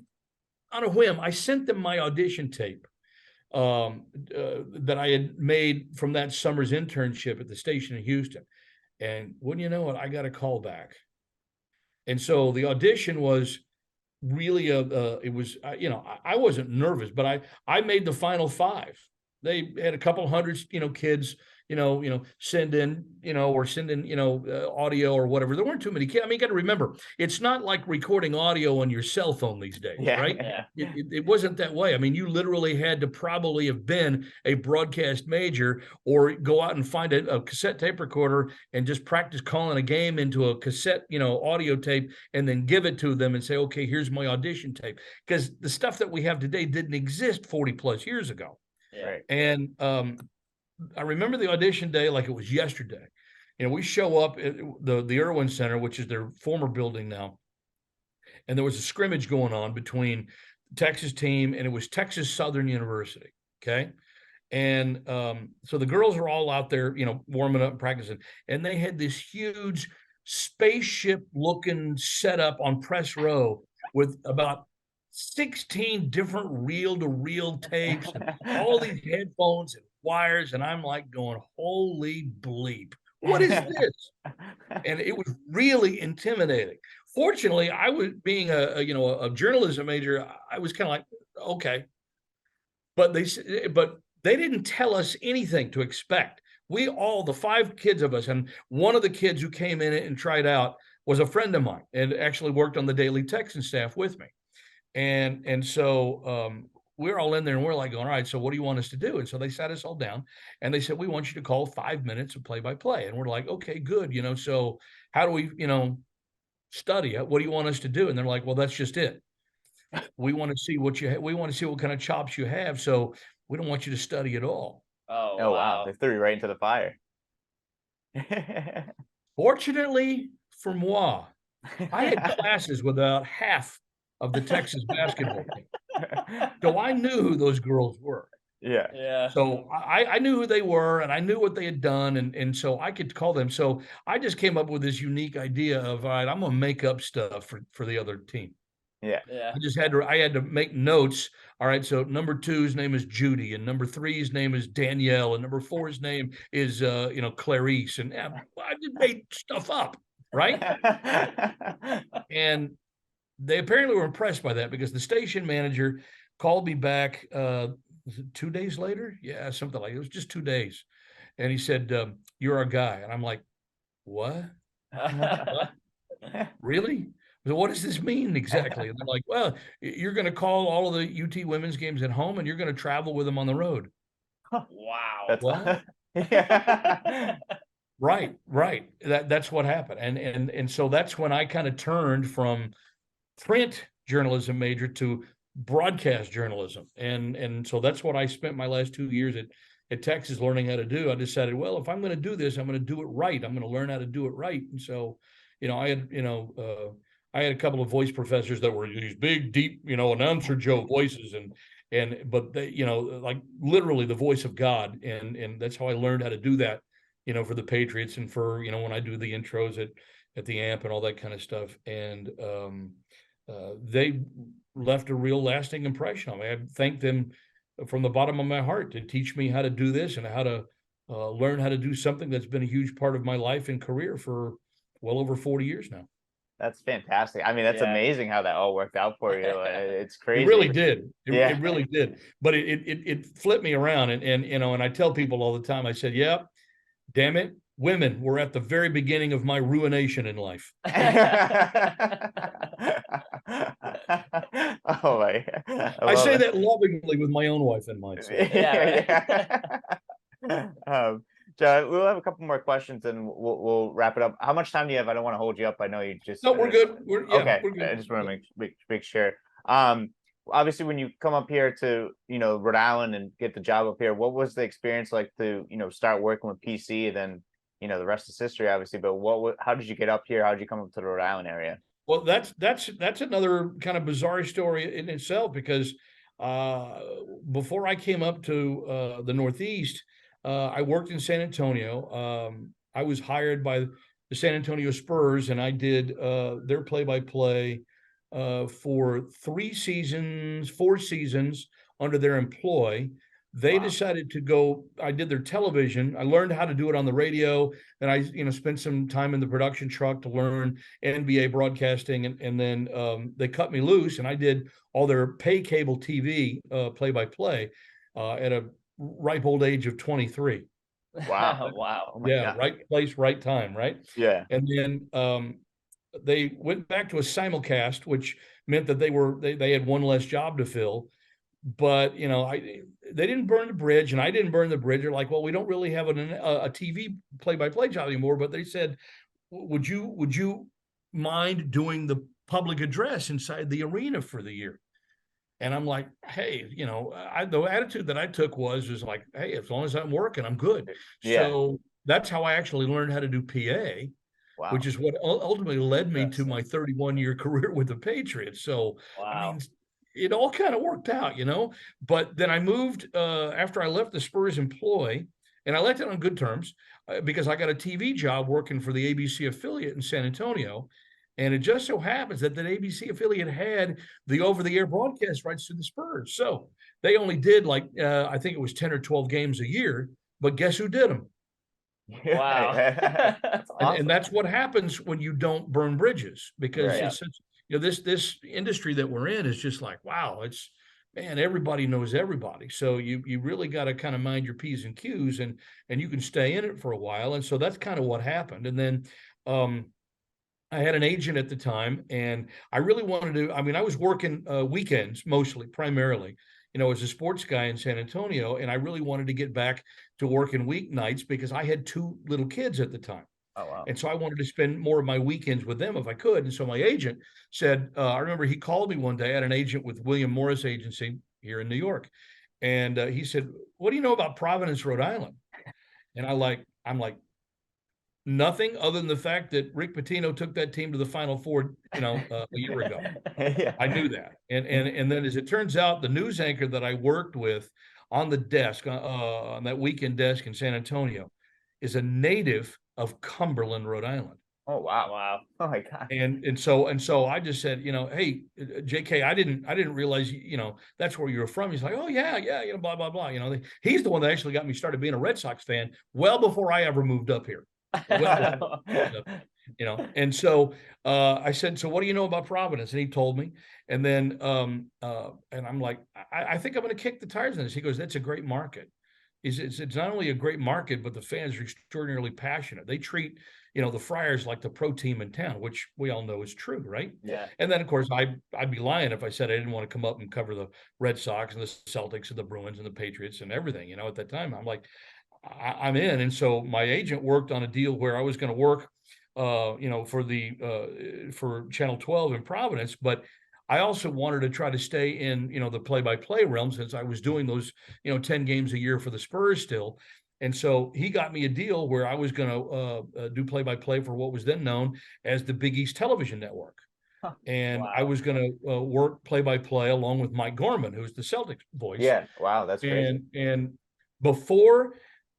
on a whim, I sent them my audition tape that I had made from that summer's internship at the station in Houston. And wouldn't you know it, I got a call back. And so the audition was really I wasn't nervous, but I made the final five. They had a couple hundred, kids, send in, audio or whatever. There weren't too many kids. I mean, you got to remember, it's not like recording audio on your cell phone these days, right? Yeah. It wasn't that way. I mean, you literally had to probably have been a broadcast major, or go out and find a cassette tape recorder and just practice calling a game into a cassette, audio tape, and then give it to them and say, okay, here's my audition tape. Because the stuff that we have today didn't exist 40 plus years ago. Yeah. And I remember the audition day like it was yesterday. We show up at the Irwin Center, which is their former building now, and there was a scrimmage going on between the Texas team, and it was Texas Southern University. Okay, and so the girls are all out there, warming up and practicing, and they had this huge spaceship-looking setup on press row with about 16 different reel-to-reel tapes and all these headphones and wires, and I'm like going, holy bleep, what is this? And it was really intimidating. Fortunately, I was being a journalism major, I was kind of like, okay, but they didn't tell us anything to expect. The 5 kids of us, and one of the kids who came in and tried out was a friend of mine and actually worked on the Daily Texan staff with me. And so we're all in there and we're like, all right, so what do you want us to do? And so they sat us all down and they said, we want you to call 5 minutes of play-by-play. And we're like, okay, good. So how do we, study it? What do you want us to do? And they're like, well, that's just it. We want to see we want to see what kind of chops you have. So we don't want you to study at all. Oh, Oh, wow. wow. They threw you right into the fire. Fortunately for moi, I had classes with about half of the Texas basketball team. So I knew who those girls were. Yeah. Yeah. So I knew who they were and I knew what they had done. And so I could call them. So I just came up with this unique idea of, all right, I'm going to make up stuff for the other team. Yeah. Yeah. I had to make notes. All right. So number 2's name is Judy and number 3's name is Danielle and number 4's name is, Clarice. And I just made stuff up. Right. And they apparently were impressed by that because the station manager called me back 2 days later. Yeah, something like it was just 2 days. And he said, you're our guy. And I'm like, what? Really? So what does this mean exactly? And they're like, well, you're going to call all of the UT women's games at home and you're going to travel with them on the road. Wow. That's What? Yeah. Right. That's what happened. And so that's when I kind of turned from print journalism major to broadcast journalism. And so that's what I spent my last 2 years at Texas learning how to do. I decided, well, if I'm going to do this, I'm going to do it right. I'm going to learn how to do it right. And so, I had a couple of voice professors that were these big, deep, announcer Joe voices but they, like literally the voice of God. And that's how I learned how to do that, for the Patriots and for, when I do the intros at the AMP and all that kind of stuff. And they left a real lasting impression on me. I thank them from the bottom of my heart to teach me how to do this and how to learn how to do something that's been a huge part of my life and career for well over 40 years now. That's fantastic. I mean, that's Yeah. amazing how that all worked out for you. It's crazy. It really did. Yeah. It really did. But it flipped me around. And I tell people all the time, I said, yeah, damn it, women were at the very beginning of my ruination in life. Oh my! I say that lovingly with my own wife in mind. So. Yeah, John, we'll have a couple more questions and we'll wrap it up. How much time do you have? I don't want to hold you up. I know you just. No, we're good. Okay. We're good. I just want to make sure. Obviously, when you come up here to Rhode Island and get the job up here, what was the experience like to start working with PC? Then the rest is history, obviously. But how did you get up here? How did you come up to the Rhode Island area? Well, that's another kind of bizarre story in itself because before I came up to the Northeast, I worked in San Antonio. I was hired by the San Antonio Spurs, and I did their play-by-play for 4 seasons under their employ. They decided to go. I did their television. I learned how to do it on the radio, and I, spent some time in the production truck to learn NBA broadcasting, and then they cut me loose, and I did all their pay cable TV play-by-play at a ripe old age of 23. Wow! Wow! Oh my Yeah, God. right place, right time, right? Yeah. And then they went back to a simulcast, which meant that they had one less job to fill. But they didn't burn the bridge, and I didn't burn the bridge. They're like, well, we don't really have a TV play-by-play job anymore. But they said, would you mind doing the public address inside the arena for the year? And I'm like, hey, the attitude that I took was like, hey, as long as I'm working, I'm good. Yeah. So that's how I actually learned how to do PA. Wow. Which is what ultimately led me to my 31-year career with the Patriots. So, Wow. I mean, it all kind of worked out, But then I moved after I left the Spurs employ, and I left it on good terms because I got a TV job working for the ABC affiliate in San Antonio. And it just so happens that ABC affiliate had the over-the-air broadcast rights to the Spurs. So they only did I think it was 10 or 12 games a year. But guess who did them? Wow. That's awesome. And that's what happens when you don't burn bridges, because Right. it's such, this industry that we're in is just like, wow, everybody knows everybody. So you really got to kind of mind your P's and Q's and you can stay in it for a while. And so that's kind of what happened. And then I had an agent at the time, and I really wanted to. I mean, I was working weekends mostly, primarily, as a sports guy in San Antonio, and I really wanted to get back to working weeknights because I had two little kids at the time. Oh wow. And so I wanted to spend more of my weekends with them if I could. And so my agent said, I remember he called me one day. I had an agent with William Morris Agency here in New York. And he said, what do you know about Providence, Rhode Island? And I'm like, nothing other than the fact that Rick Pitino took that team to the Final Four, a year ago. Yeah. I knew that. And then as it turns out, the news anchor that I worked with on the desk, on that weekend desk in San Antonio, is a native of Cumberland, Rhode Island. Oh wow. Wow. Oh my God. And so I just said, hey, JK, I didn't realize, that's where you were from. He's like, oh yeah, blah, blah, blah. He's the one that actually got me started being a Red Sox fan well before I ever moved up here. Well, and so I said, so what do you know about Providence? And he told me. And then and I'm like, I think I'm going to kick the tires on this. He goes, that's a great market. It's not only a great market, but the fans are extraordinarily passionate. They treat, the Friars like the pro team in town, which we all know is true, right? Yeah. And then, of course, I'd be lying if I said I didn't want to come up and cover the Red Sox and the Celtics and the Bruins and the Patriots and everything. At that time, I'm like, I'm in. And so my agent worked on a deal where I was going to work, for Channel 12 in Providence, but I also wanted to try to stay in, the play-by-play realm since I was doing those, 10 games a year for the Spurs still. And so he got me a deal where I was going to do play-by-play for what was then known as the Big East Television Network. And I was going to work play-by-play along with Mike Gorman, who's the Celtics voice. Yeah. Wow. That's crazy. And before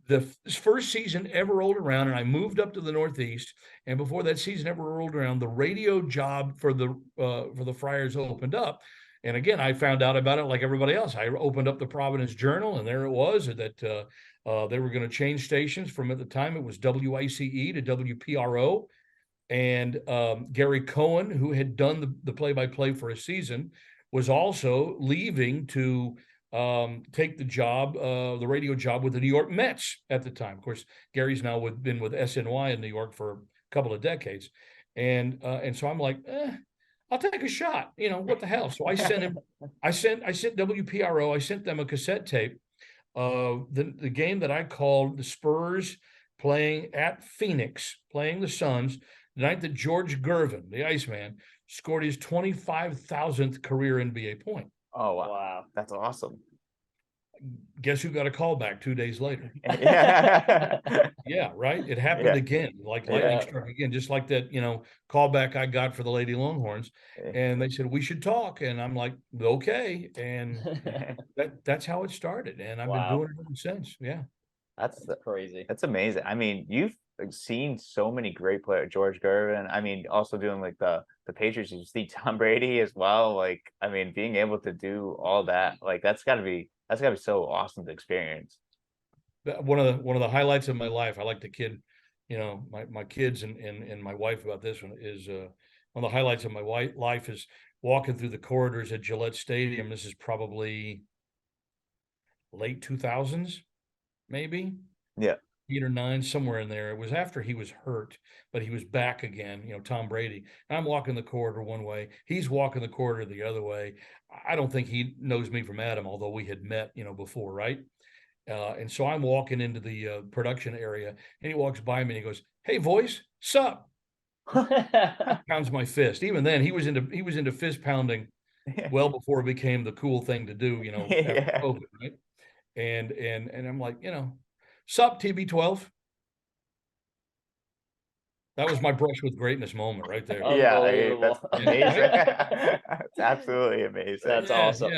the first season ever rolled around, and I moved up to the Northeast, and before that season ever rolled around, the radio job for the Friars opened up. And again, I found out about it like everybody else. I opened up the Providence Journal, and there it was that they were going to change stations from, at the time, it was WICE to WPRO. And Gary Cohen, who had done the play-by-play for a season, was also leaving to take the job, the radio job with the New York Mets at the time. Of course, Gary's now been with SNY in New York for a couple of decades. And so I'm like, I'll take a shot, what the hell? So I sent WPRO, I sent them a cassette tape of the game that I called the Spurs playing at Phoenix, playing the Suns, the night that George Gervin, the Iceman, scored his 25,000th career NBA point. Oh wow. Wow. That's awesome. Guess who got a call back 2 days later? Yeah. Yeah, right. It happened again, like lightning struck again, just like that, call back I got for the Lady Longhorns. And they said, we should talk. And I'm like, okay. And that's how it started. And I've been doing it ever since. Yeah. That's crazy. That's amazing. I mean, you've seen so many great players, George Gervin. I mean, also doing like the Patriots, you see Tom Brady as well. Like, I mean, being able to do all that, like that's gotta be so awesome to experience. One of the highlights of my life, I like to kid, my kids and my wife about this one, is one of the highlights of my life is walking through the corridors at Gillette Stadium. This is probably late 2000s, maybe. Yeah. 8 or 9, somewhere in there. It was after he was hurt, but he was back again, Tom Brady. And I'm walking the corridor one way. He's walking the corridor the other way. I don't think he knows me from Adam, although we had met, before, right? And so I'm walking into the production area, and he walks by me and he goes, "Hey, voice, sup?" Pounds my fist. Even then, he was into fist pounding well before it became the cool thing to do, after COVID, right? And I'm like, sup, TB12. That was my brush with greatness moment right there. Yeah, that's amazing. It's absolutely amazing. That's awesome.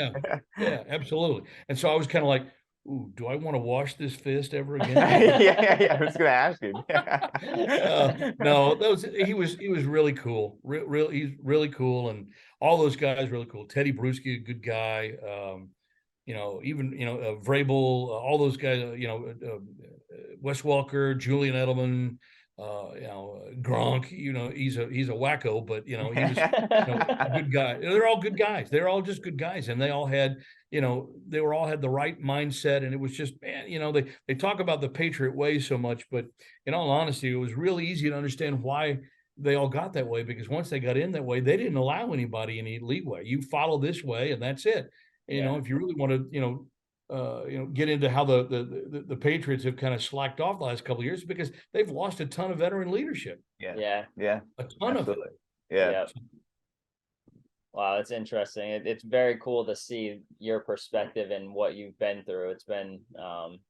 Yeah, absolutely. And so I was kind of like, ooh, do I want to wash this fist ever again? Yeah. I was gonna ask you. No, he was really cool. He's really cool, and all those guys really cool. Teddy Bruschi, a good guy. Even Vrabel, all those guys. Wes Welker, Julian Edelman. Gronk, he's a wacko, but he was a good guy. They're all good guys. They're all just good guys. And they all had, they all had the right mindset. And it was just, man, they talk about the Patriot way so much, but in all honesty, it was really easy to understand why, they all got that way because once they got in that way, they didn't allow anybody any leeway. You follow this way and that's it. You know, if you really want to, get into how the Patriots have kind of slacked off the last couple of years because they've lost a ton of veteran leadership. Yeah. A ton of it. Absolutely. Yeah. Yep. Wow, it's interesting. It's very cool to see your perspective and what you've been through. It's been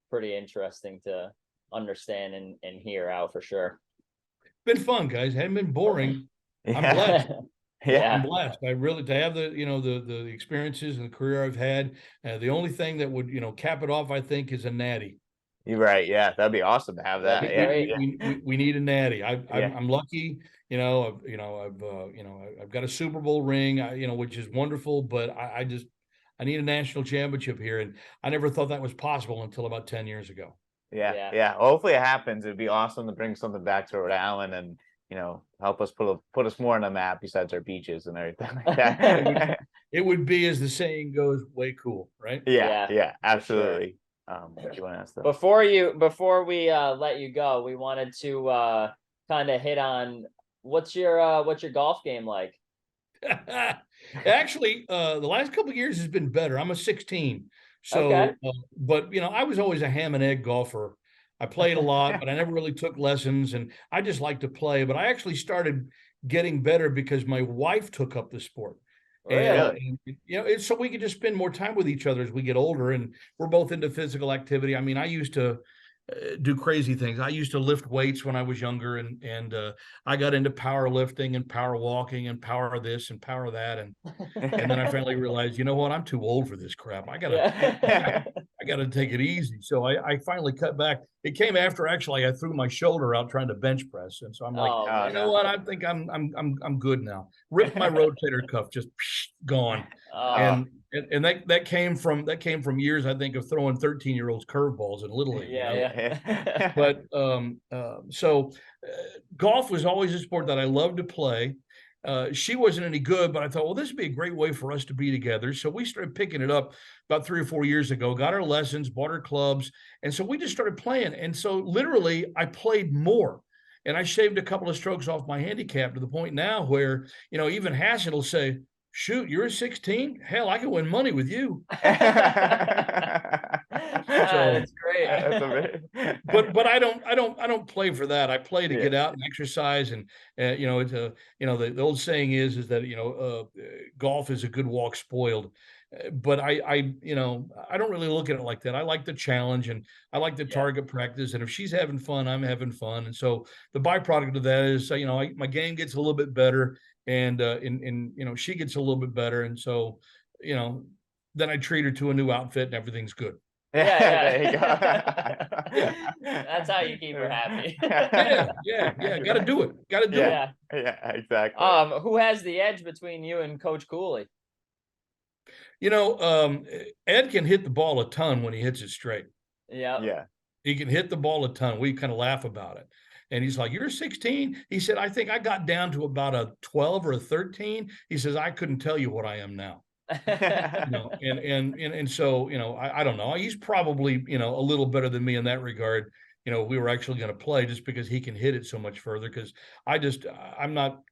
pretty interesting to understand and hear out for sure. Been fun, guys. Hadn't been boring. I'm Yeah. blessed. Yeah. I'm blessed. I really to have the experiences and the career I've had. The only thing that would cap it off, I think, is a natty. You're right. Yeah, that'd be awesome to have that. That'd be Yeah. We need a natty. Yeah. I'm lucky. I've got a Super Bowl ring. Which is wonderful. But I need a national championship here, and I never thought that was possible until about 10 years ago. Yeah. Yeah. Hopefully it happens. It'd be awesome to bring something back to Rhode Island and help us put us more on the map besides our beaches and everything like that. It would be, as the saying goes, way cool, right? Yeah, absolutely. You want to ask them? Before we let you go, we wanted to kind of hit on what's your golf game like? Actually, the last couple of years has been better. I'm a 16. So, Okay. but I was always a ham and egg golfer. I played a lot, but I never really took lessons, and I just like to play. But I actually started getting better because my wife took up the sport. Really? And it's so we could just spend more time with each other as we get older, and we're both into physical activity. I mean, I used to do crazy things. I used to lift weights when I was younger, and I got into powerlifting and power walking and power this and power that, and then I finally realized, you know what, I'm too old for this crap. I gotta take it easy. So I finally cut back. It came after actually I threw my shoulder out trying to bench press, and so I'm like, you know what, I think I'm good now. Ripped my rotator cuff, just gone. And that came from years, I think, of throwing 13-year-olds curveballs in Little League. But so golf was always a sport that I loved to play. She wasn't any good, but I thought, well, this would be a great way for us to be together. So we started picking it up about 3 or 4 years ago, got our lessons, bought our clubs. And so we just started playing. And so literally I played more. And I shaved a couple of strokes off my handicap to the point now where, even Hassett will say, shoot, you're a 16? Hell, I can win money with you. That's great. But I don't play for that. I play to get out and exercise, and it's the old saying is that golf is a good walk spoiled. But I don't really look at it like that. I like the challenge, and I like the target practice. And if she's having fun, I'm having fun. And so the byproduct of that is, my game gets a little bit better, and she gets a little bit better. And so, then I treat her to a new outfit, and everything's good. There you go. That's how you keep her happy. Yeah. Got to do it. Yeah, exactly. Who has the edge between you and Coach Cooley? Ed can hit the ball a ton when he hits it straight. Yeah. He can hit the ball a ton. We kind of laugh about it. And he's like, you're 16? He said, I think I got down to about a 12 or a 13. He says, I couldn't tell you what I am now. And so, I don't know. He's probably, a little better than me in that regard. We were actually going to play just because he can hit it so much further, because I'm not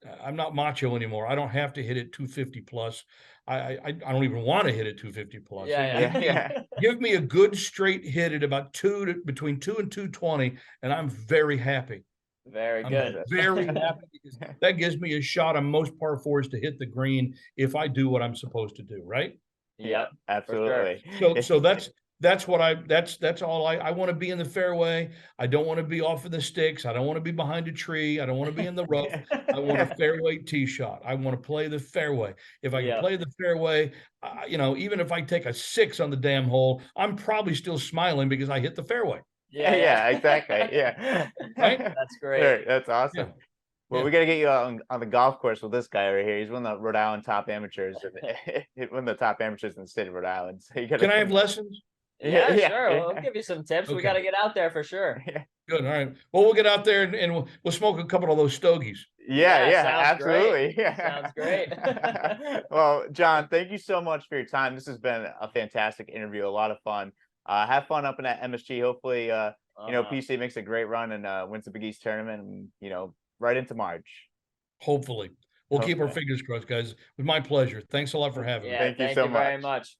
macho anymore. I don't have to hit it 250 plus. I don't even want to hit it 250 plus. Give me a good straight hit at about between 2 and 220, and I'm very happy. Very I'm good. Very happy, because that gives me a shot on most par fours to hit the green if I do what I'm supposed to do, right? Yep, absolutely. So that's all I want to be in the fairway. I don't want to be off of the sticks. I don't want to be behind a tree. I don't want to be in the rough. I want a fairway tee shot. I want to play the fairway. If I can play the fairway, even if I take a 6 on the damn hole, I'm probably still smiling because I hit the fairway. Yeah, exactly. Yeah. Right? That's great. That's awesome. Well, we got to get you on the golf course with this guy right here. He's one of the Rhode Island top amateurs. One of the top amateurs in the state of Rhode Island. So you Can I have lessons? Yeah, sure. We'll give you some tips. Okay. We got to get out there for sure. Good. All right. Well, we'll get out there and we'll smoke a couple of those stogies. Absolutely. Great. Sounds great. Well, John, thank you so much for your time. This has been a fantastic interview. A lot of fun. Have fun up in that MSG. Hopefully, PC makes a great run and wins the Big East tournament, and right into March. Hopefully. We'll keep our Okay. fingers crossed, guys. It was my pleasure. Thanks a lot for having me. Yeah, Thank you thank so you very much. much.